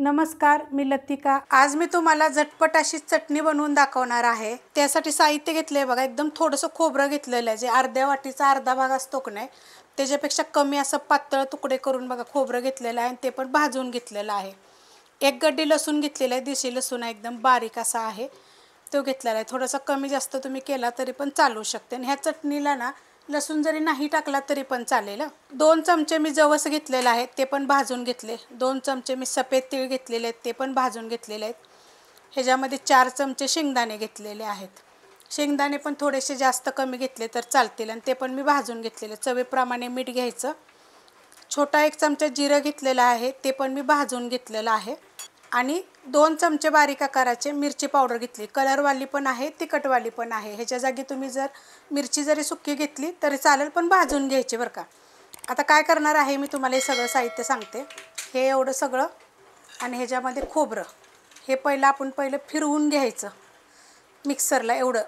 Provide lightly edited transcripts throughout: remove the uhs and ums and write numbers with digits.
नमस्कार, मी लतिका। आज मी तुम्हाला झटपट अशी चटणी बनवून दाखवणार आहे। त्यासाठी साहित्य घेतले बघा, एकदम थोडंसं खोबरं घेतलेलं आहे, जे अर्ध्या वाटीचा अर्धा भाग असतो की नाही त्याच्यापेक्षा कमी असं पातळ तुकडे करून बघा खोबरं घेतलेलं आहे, ते पण भाजून घेतलेलं आहे। एक गड्डी लसूण घेतलेला आहे, देशी लसूण आहे, एकदम बारीक असा आहे, तो घेतलेला आहे। थोडासा कमी जास्त तुम्ही केला तरी पण चालू शकते। आणि ह्या चटणीला ना लसूण जरी नाही टाकला तरी पण चालेल। 2 चमचे मी जवस घेतलेला आहे, ते पण भाजून घेतले। 2 चमचे मी सफेद तीळ घेतलेले आहेत, ते पण भाजून घेतलेले आहेत। ह्याच्यामध्ये 4 चमचे शेंगदाणे घेतलेले आहेत। शेंगदाणे पण थोडेसे जास्त कमी घेतले तर चालतील आणि ते पण मी भाजून घेतलेले। चवीप्रमाणे मीठ घ्यायचं। छोटा 1 चमचा जिरं घेतलेला आहे, ते पण मी भाजून घेतलेलं आहे। आणि 2 चमचे बारीक आकाराचे मिरची पावडर घेतली। कलरवाली पण आहे, तिखटवाली पण आहे। ह्याच्या जागी तुम्ही जर मिरची जरी सुकी घेतली तरी चालेल, पण भाजून घ्यायची बरं का। आता काय करणार आहे मी तुम्हाला हे सगळं साहित्य सांगते। हे एवढं सगळं आणि ह्याच्यामध्ये खोबरं हे आपण पहिलं फिरवून घ्यायचं मिक्सरला एवढं।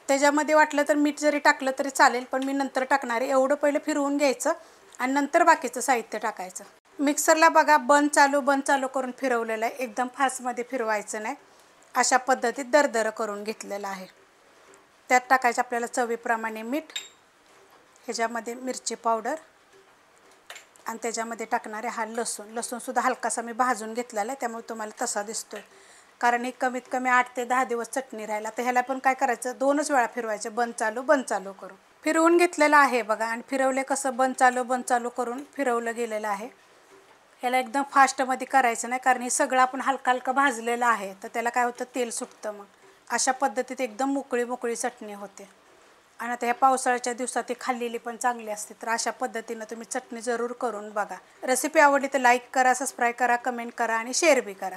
त्याच्यामध्ये वाटलं तर मीठ जरी टाकलं तरी चालेल, पण मी नंतर टाकणार आहे। एवढं पहिलं फिरवून घ्यायचं आणि नंतर बाकीचं साहित्य टाकायचं। मिक्सरला बघा बंद चालू करून फिरवलेलं आहे, एकदम फास्टमध्ये फिरवायचं नाही। अशा पद्धतीत दरदर करून घेतलेलं आहे। त्यात टाकायचं आपल्याला चवीप्रमाणे मीठ, ह्याच्यामध्ये मिरची पावडर आणि त्याच्यामध्ये टाकणारे हा लसूण सुद्धा हलकासा मी भाजून घेतलेला आहे, त्यामुळे तुम्हाला तसा दिसतोय। कारण ही कमीत कमी 8 ते 10 दिवस चटणी राहिला। तर ह्याला पण काय करायचं, 2च वेळा फिरवायचं, बंद चालू करून। फिरवून घेतलेलं आहे बघा आणि फिरवले कसं बंद चालू करून फिरवलं गेलेलं आहे। ह्याला एकदम फास्टमध्ये करायचं नाही, कारण हे सगळं आपण हलका भाजलेलं आहे, तर त्याला काय होतं, तेल सुटतं। मग अशा पद्धतीत एकदम मोकळी चटणी होते। आणि आता ह्या पावसाळ्याच्या दिवसात ही खाल्लेली पण चांगली असते। तर अशा पद्धतीनं तुम्ही चटणी जरूर करून बघा। रेसिपी आवडली तर लाईक करा, सबस्क्राईब करा, कमेंट करा आणि शेअर बी करा।